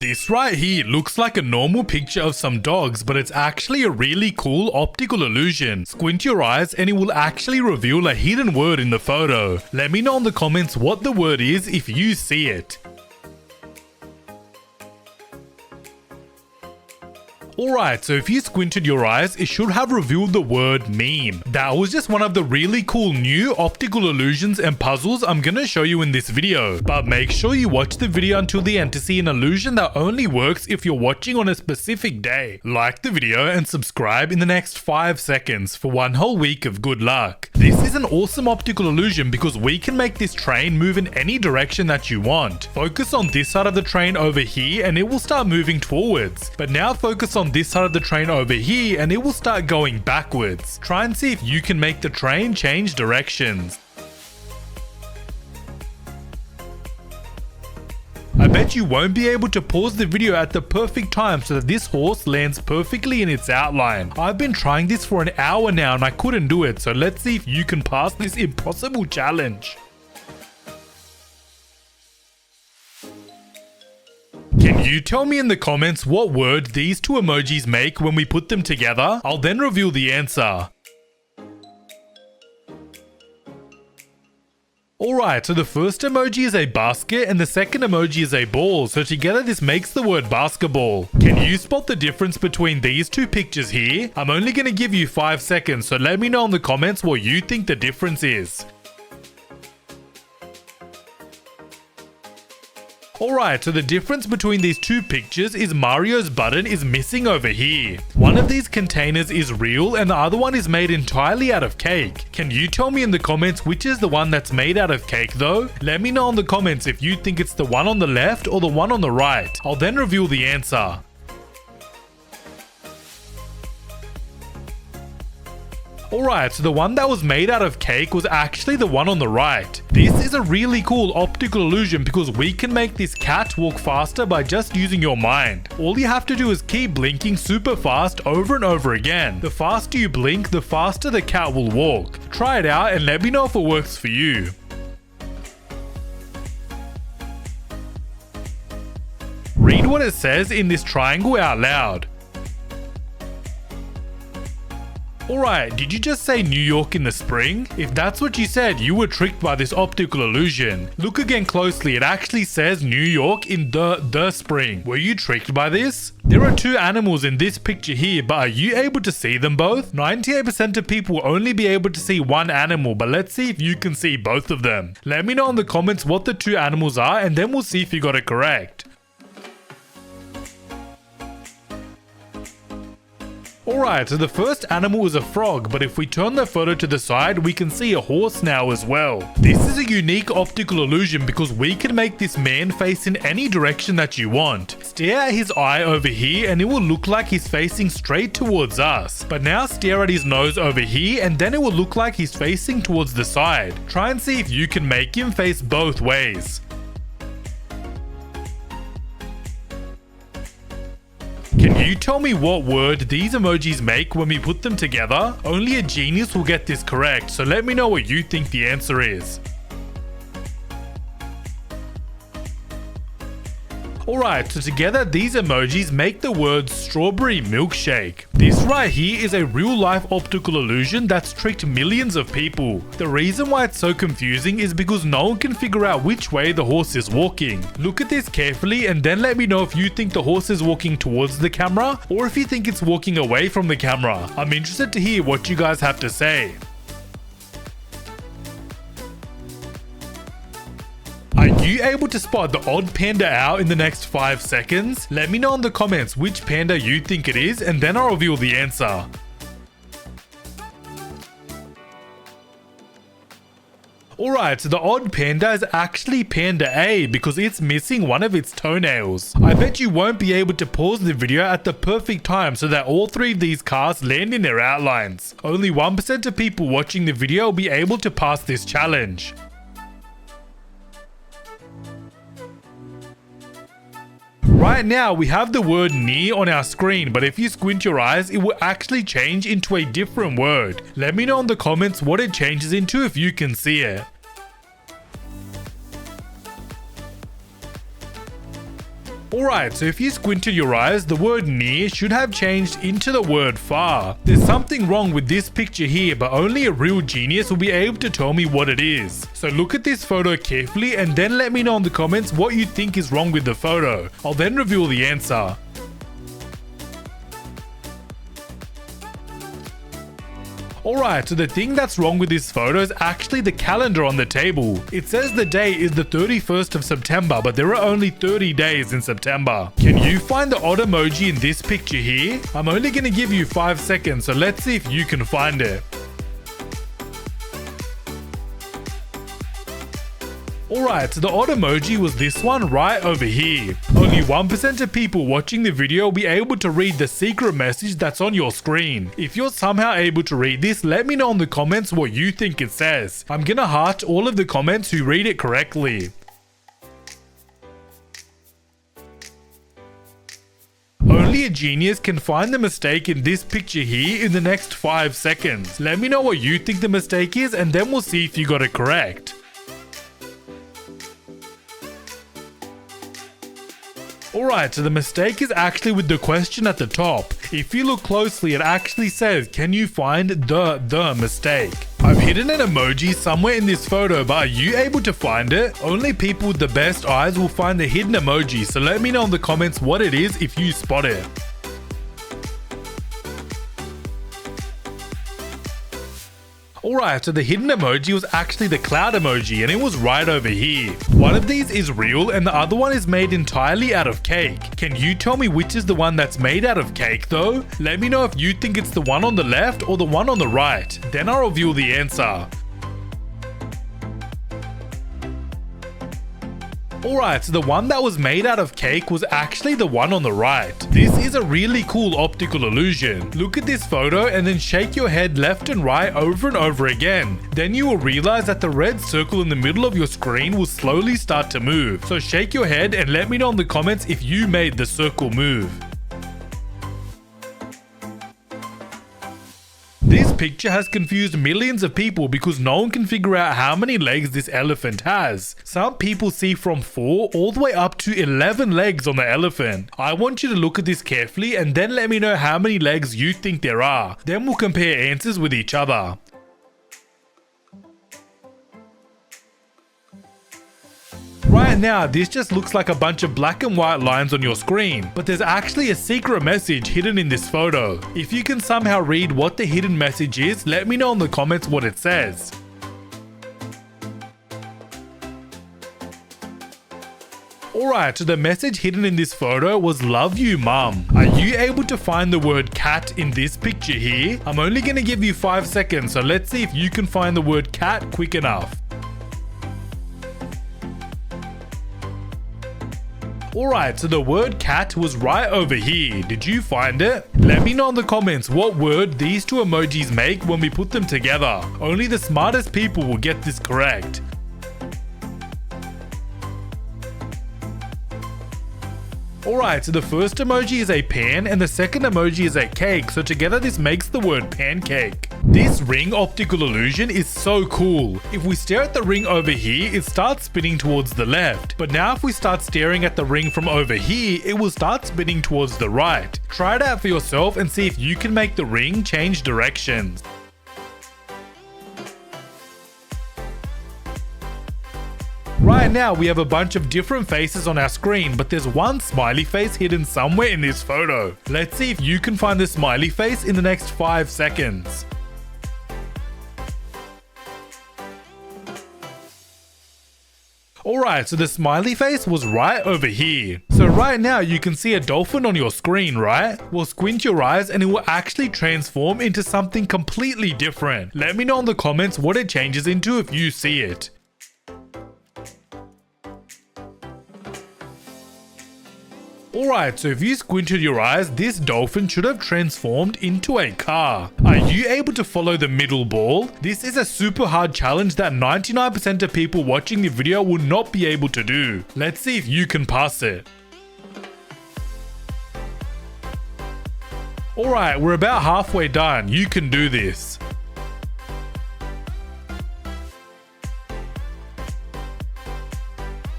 This right here looks like a normal picture of some dogs, but it's actually a really cool optical illusion. Squint your eyes and it will actually reveal a hidden word in the photo. Let me know in the comments what the word is if you see it. Alright, so if you squinted your eyes, it should have revealed the word meme. That was just one of the really cool new optical illusions and puzzles I'm gonna show you in this video. But make sure you watch the video until the end to see an illusion that only works if you're watching on a specific day. Like the video and subscribe in the next 5 seconds for 1 whole week of good luck. This is an awesome optical illusion because we can make this train move in any direction that you want. Focus on this side of the train over here and it will start moving forwards. But now focus on this side of the train over here and it will start going backwards. Try and see if you can make the train change directions. I bet you won't be able to pause the video at the perfect time so that this horse lands perfectly in its outline. I've been trying this for an hour now and I couldn't do it, so let's see if you can pass this impossible challenge. Can you tell me in the comments what word these two emojis make when we put them together? I'll then reveal the answer. Alright, so the first emoji is a basket and the second emoji is a ball, so together this makes the word basketball. Can you spot the difference between these two pictures here? I'm only going to give you 5 seconds, so let me know in the comments what you think the difference is. Alright, so the difference between these two pictures is Mario's button is missing over here. One of these containers is real and the other one is made entirely out of cake. Can you tell me in the comments which is the one that's made out of cake though? Let me know in the comments if you think it's the one on the left or the one on the right. I'll then reveal the answer. Alright, so the one that was made out of cake was actually the one on the right. This is a really cool optical illusion because we can make this cat walk faster by just using your mind. All you have to do is keep blinking super fast over and over again. The faster you blink, the faster the cat will walk. Try it out and let me know if it works for you. Read what it says in this triangle out loud. Alright, did you just say New York in the spring? If that's what you said, you were tricked by this optical illusion. Look again closely, it actually says New York in the spring. Were you tricked by this? There are two animals in this picture here, but are you able to see them both? 98% of people will only be able to see one animal, but let's see if you can see both of them. Let me know in the comments what the two animals are and then we'll see if you got it correct. Alright, so the first animal is a frog, but if we turn the photo to the side, we can see a horse now as well. This is a unique optical illusion because we can make this man face in any direction that you want. Stare at his eye over here and it will look like he's facing straight towards us. But now stare at his nose over here and then it will look like he's facing towards the side. Try and see if you can make him face both ways. Can you tell me what word these emojis make when we put them together? Only a genius will get this correct, so let me know what you think the answer is. Alright, so together these emojis make the word strawberry milkshake. This right here is a real life optical illusion that's tricked millions of people. The reason why it's so confusing is because no one can figure out which way the horse is walking. Look at this carefully and then let me know if you think the horse is walking towards the camera or if you think it's walking away from the camera. I'm interested to hear what you guys have to say. Are you able to spot the odd panda out in the next 5 seconds? Let me know in the comments which panda you think it is and then I'll reveal the answer. Alright, so the odd panda is actually Panda A because it's missing one of its toenails. I bet you won't be able to pause the video at the perfect time so that all 3 of these cars land in their outlines. Only 1% of people watching the video will be able to pass this challenge. Right now, we have the word near on our screen, but if you squint your eyes, it will actually change into a different word. Let me know in the comments what it changes into if you can see it. Alright, so if you squinted your eyes, the word near should have changed into the word far. There's something wrong with this picture here, but only a real genius will be able to tell me what it is. So look at this photo carefully and then let me know in the comments what you think is wrong with the photo. I'll then reveal the answer. Alright, so the thing that's wrong with this photo is actually the calendar on the table. It says the day is the 31st of September, but there are only 30 days in September. Can you find the odd emoji in this picture here? I'm only going to give you 5 seconds, so let's see if you can find it. Alright, so the odd emoji was this one right over here. Only 1% of people watching the video will be able to read the secret message that's on your screen. If you're somehow able to read this, let me know in the comments what you think it says. I'm gonna heart all of the comments who read it correctly. Only a genius can find the mistake in this picture here in the next 5 seconds. Let me know what you think the mistake is and then we'll see if you got it correct. Alright, so the mistake is actually with the question at the top. If you look closely, it actually says, can you find the mistake? I've hidden an emoji somewhere in this photo, but are you able to find it? Only people with the best eyes will find the hidden emoji, so let me know in the comments what it is if you spot it. Alright, so the hidden emoji was actually the cloud emoji and it was right over here. One of these is real and the other one is made entirely out of cake. Can you tell me which is the one that's made out of cake though? Let me know if you think it's the one on the left or the one on the right. Then I'll reveal the answer. Alright, so the one that was made out of cake was actually the one on the right. This is a really cool optical illusion. Look at this photo and then shake your head left and right over and over again. Then you will realize that the red circle in the middle of your screen will slowly start to move. So shake your head and let me know in the comments if you made the circle move. This picture has confused millions of people because no one can figure out how many legs this elephant has. Some people see from 4 all the way up to 11 legs on the elephant. I want you to look at this carefully and then let me know how many legs you think there are. Then we'll compare answers with each other. Right now, this just looks like a bunch of black and white lines on your screen, but there's actually a secret message hidden in this photo. If you can somehow read what the hidden message is, let me know in the comments what it says. Alright, so the message hidden in this photo was love you mum. Are you able to find the word cat in this picture here? I'm only going to give you 5 seconds, so let's see if you can find the word cat quick enough. Alright, so the word cat was right over here. Did you find it? Let me know in the comments what word these two emojis make when we put them together. Only the smartest people will get this correct. Alright, so the first emoji is a pan and the second emoji is a cake, so together this makes the word pancake. This ring optical illusion is so cool. If we stare at the ring over here, it starts spinning towards the left. But now if we start staring at the ring from over here, it will start spinning towards the right. Try it out for yourself and see if you can make the ring change directions. Right now, we have a bunch of different faces on our screen, but there's one smiley face hidden somewhere in this photo. Let's see if you can find the smiley face in the next 5 seconds. Alright, so the smiley face was right over here. So right now you can see a dolphin on your screen, right? Well, squint your eyes and it will actually transform into something completely different. Let me know in the comments what it changes into if you see it. Alright, so if you squinted your eyes, this dolphin should have transformed into a car. Are you able to follow the middle ball? This is a super hard challenge that 99% of people watching the video will not be able to do. Let's see if you can pass it. Alright, we're about halfway done. You can do this.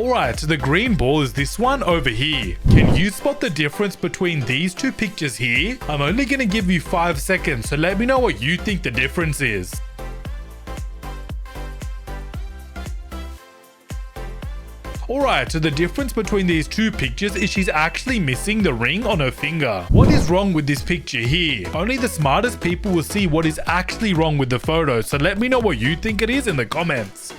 Alright, so the green ball is this one over here. Can you spot the difference between these two pictures here? I'm only going to give you 5 seconds, so let me know what you think the difference is. Alright, so the difference between these two pictures is she's actually missing the ring on her finger. What is wrong with this picture here? Only the smartest people will see what is actually wrong with the photo, so let me know what you think it is in the comments.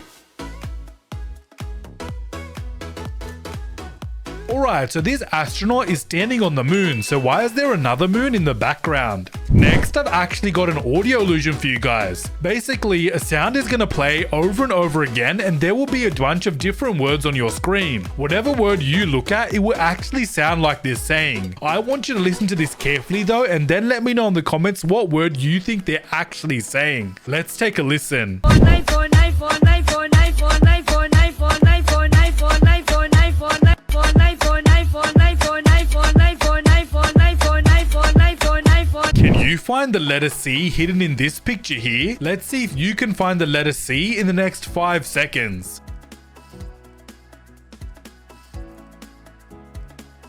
Alright, so this astronaut is standing on the moon, so why is there another moon in the background? Next, I've actually got an audio illusion for you guys. Basically, a sound is going to play over and over again, and there will be a bunch of different words on your screen. Whatever word you look at, it will actually sound like this saying. I want you to listen to this carefully though, and then let me know in the comments what word you think they're actually saying. Let's take a listen. Can you find the letter C hidden in this picture here? Let's see if you can find the letter C in the next 5 seconds.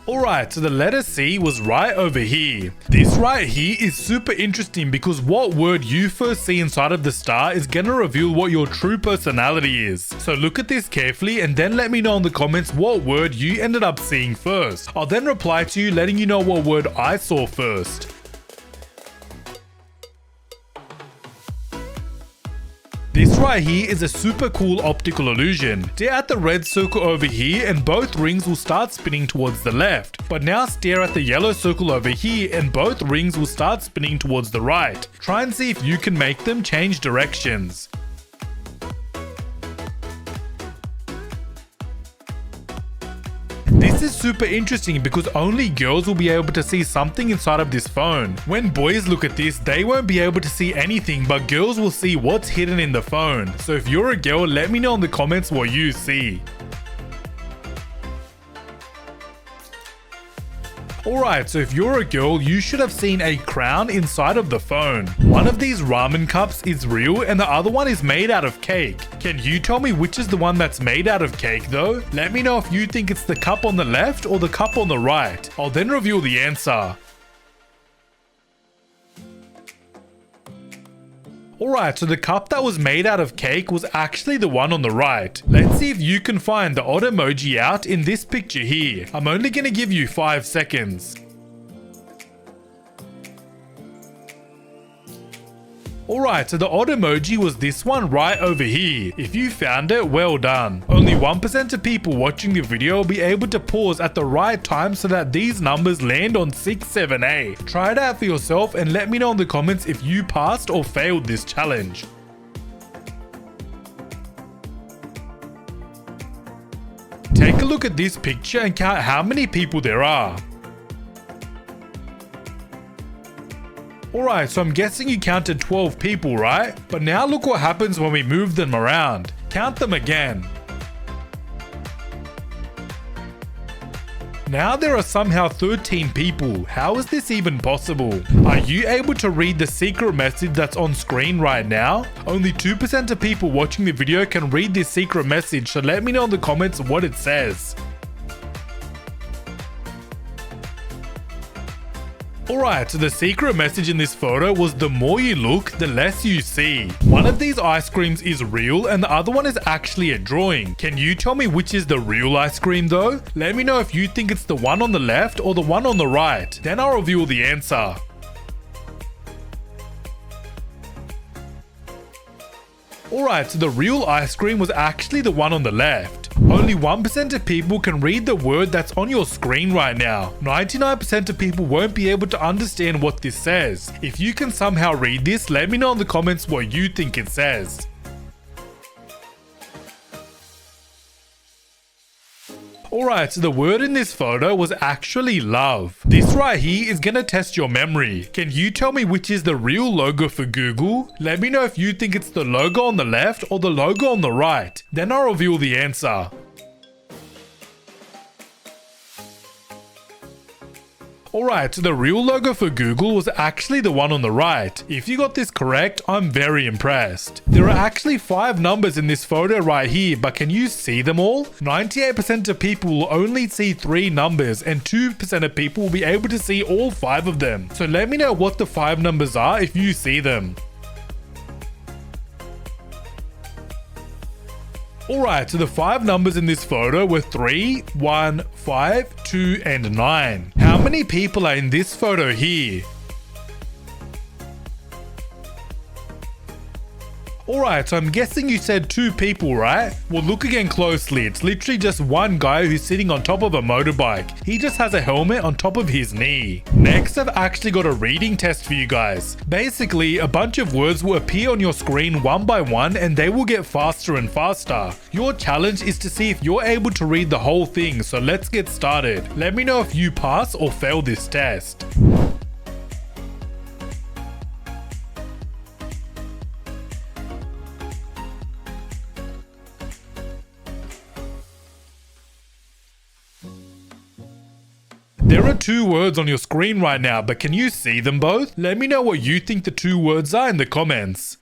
Alright, so the letter C was right over here. This right here is super interesting because what word you first see inside of the star is gonna reveal what your true personality is. So look at this carefully and then let me know in the comments what word you ended up seeing first. I'll then reply to you letting you know what word I saw first. This right here is a super cool optical illusion. Stare at the red circle over here and both rings will start spinning towards the left. But now stare at the yellow circle over here and both rings will start spinning towards the right. Try and see if you can make them change directions. This is super interesting because only girls will be able to see something inside of this phone. When boys look at this, they won't be able to see anything, but girls will see what's hidden in the phone. So if you're a girl, let me know in the comments what you see. Alright, so if you're a girl, you should have seen a crown inside of the phone. One of these ramen cups is real and the other one is made out of cake. Can you tell me which is the one that's made out of cake though? Let me know if you think it's the cup on the left or the cup on the right. I'll then reveal the answer. Alright, so the cup that was made out of cake was actually the one on the right. Let's see if you can find the odd emoji out in this picture here. I'm only going to give you 5 seconds. Alright, so the odd emoji was this one right over here. If you found it, well done. Only 1% of people watching the video will be able to pause at the right time so that these numbers land on 6, 7, 8. Try it out for yourself and let me know in the comments if you passed or failed this challenge. Take a look at this picture and count how many people there are. Alright, so I'm guessing you counted 12 people, right? But now look what happens when we move them around. Count them again. Now there are somehow 13 people. How is this even possible? Are you able to read the secret message that's on screen right now? Only 2% of people watching the video can read this secret message, so let me know in the comments what it says. Alright, so the secret message in this photo was the more you look, the less you see. One of these ice creams is real and the other one is actually a drawing. Can you tell me which is the real ice cream though? Let me know if you think it's the one on the left or the one on the right. Then I'll reveal the answer. Alright, so the real ice cream was actually the one on the left. Only 1% of people can read the word that's on your screen right now. 99% of people won't be able to understand what this says. If you can somehow read this, let me know in the comments what you think it says. Alright, so the word in this photo was actually love. This right here is gonna test your memory. Can you tell me which is the real logo for Google? Let me know if you think it's the logo on the left or the logo on the right. Then I'll reveal the answer. Alright, so the real logo for Google was actually the one on the right. If you got this correct, I'm very impressed. There are actually 5 numbers in this photo right here, but can you see them all? 98% of people will only see 3 numbers and 2% of people will be able to see all 5 of them. So let me know what the 5 numbers are if you see them. Alright, so the 5 numbers in this photo were 3, 1, 5, 2, and 9. How many people are in this photo here? Alright, so I'm guessing you said 2 people, right? Well, look again closely. It's literally just one guy who's sitting on top of a motorbike. He just has a helmet on top of his knee. Next, I've actually got a reading test for you guys. Basically, a bunch of words will appear on your screen one by one and they will get faster and faster. Your challenge is to see if you're able to read the whole thing, so let's get started. Let me know if you pass or fail this test. There are 2 words on your screen right now, but can you see them both? Let me know what you think the 2 words are in the comments.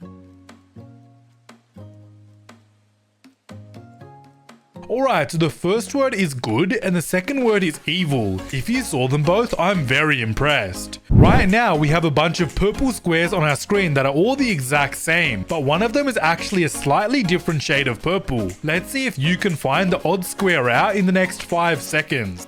Alright, so the first word is good and the second word is evil. If you saw them both, I'm very impressed. Right now, we have a bunch of purple squares on our screen that are all the exact same, but one of them is actually a slightly different shade of purple. Let's see if you can find the odd square out in the next 5 seconds.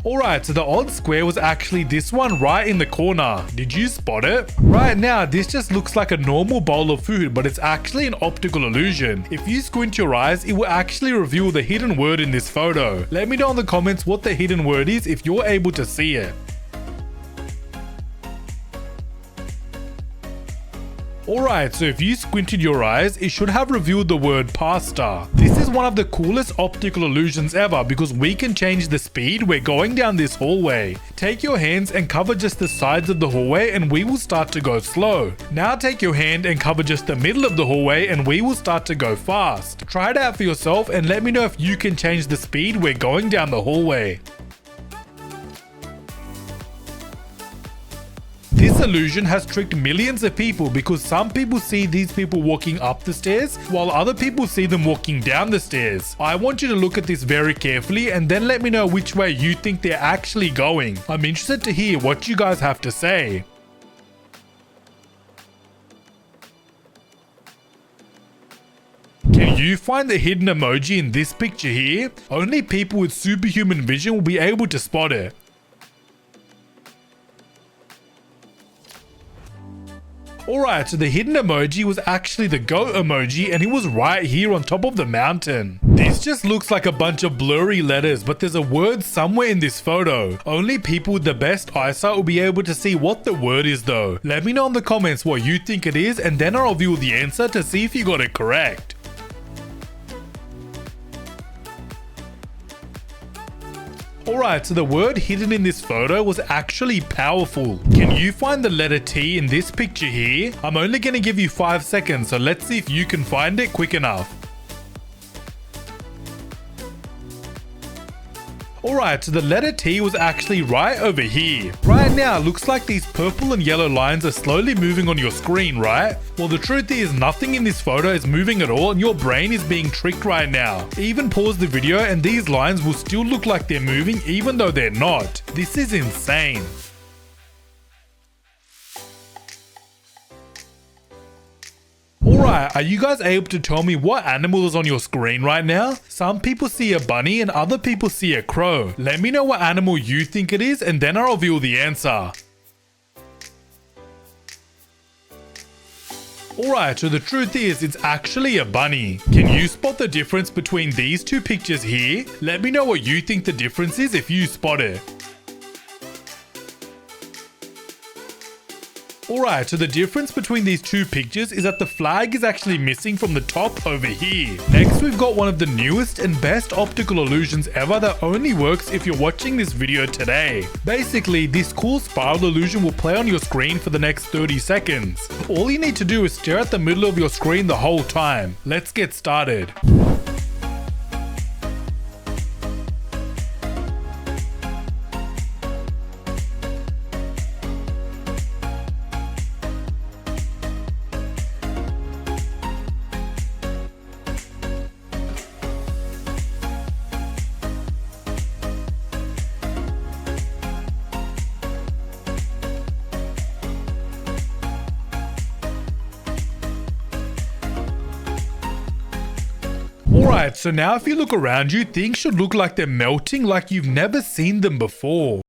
Alright, so the odd square was actually this one right in the corner. Did you spot it? Right now, this just looks like a normal bowl of food, but it's actually an optical illusion. If you squint your eyes, it will actually reveal the hidden word in this photo. Let me know in the comments what the hidden word is if you're able to see it. Alright, so if you squinted your eyes, it should have revealed the word pasta. This is one of the coolest optical illusions ever because we can change the speed we're going down this hallway. Take your hands and cover just the sides of the hallway and we will start to go slow. Now take your hand and cover just the middle of the hallway and we will start to go fast. Try it out for yourself and let me know if you can change the speed we're going down the hallway. This illusion has tricked millions of people because some people see these people walking up the stairs while other people see them walking down the stairs. I want you to look at this very carefully and then let me know which way you think they're actually going. I'm interested to hear what you guys have to say. Can you find the hidden emoji in this picture here? Only people with superhuman vision will be able to spot it. Alright, so the hidden emoji was actually the goat emoji and it was right here on top of the mountain. This just looks like a bunch of blurry letters, but there's a word somewhere in this photo. Only people with the best eyesight will be able to see what the word is though. Let me know in the comments what you think it is and then I'll reveal the answer to see if you got it correct. Alright, so the word hidden in this photo was actually powerful. Can you find the letter T in this picture here? I'm only going to give you 5 seconds, so let's see if you can find it quick enough. Alright, so the letter T was actually right over here. Right now, it looks like these purple and yellow lines are slowly moving on your screen, right? Well, the truth is nothing in this photo is moving at all and your brain is being tricked right now. Even pause the video and these lines will still look like they're moving even though they're not. This is insane. Alright, are you guys able to tell me what animal is on your screen right now? Some people see a bunny and other people see a crow. Let me know what animal you think it is and then I'll reveal the answer. Alright, so the truth is it's actually a bunny. Can you spot the difference between these 2 pictures here? Let me know what you think the difference is if you spot it. Alright, so the difference between these 2 pictures is that the flag is actually missing from the top over here. Next, we've got one of the newest and best optical illusions ever that only works if you're watching this video today. Basically, this cool spiral illusion will play on your screen for the next 30 seconds. All you need to do is stare at the middle of your screen the whole time. Let's get started. Alright, so now if you look around you, things should look like they're melting like you've never seen them before.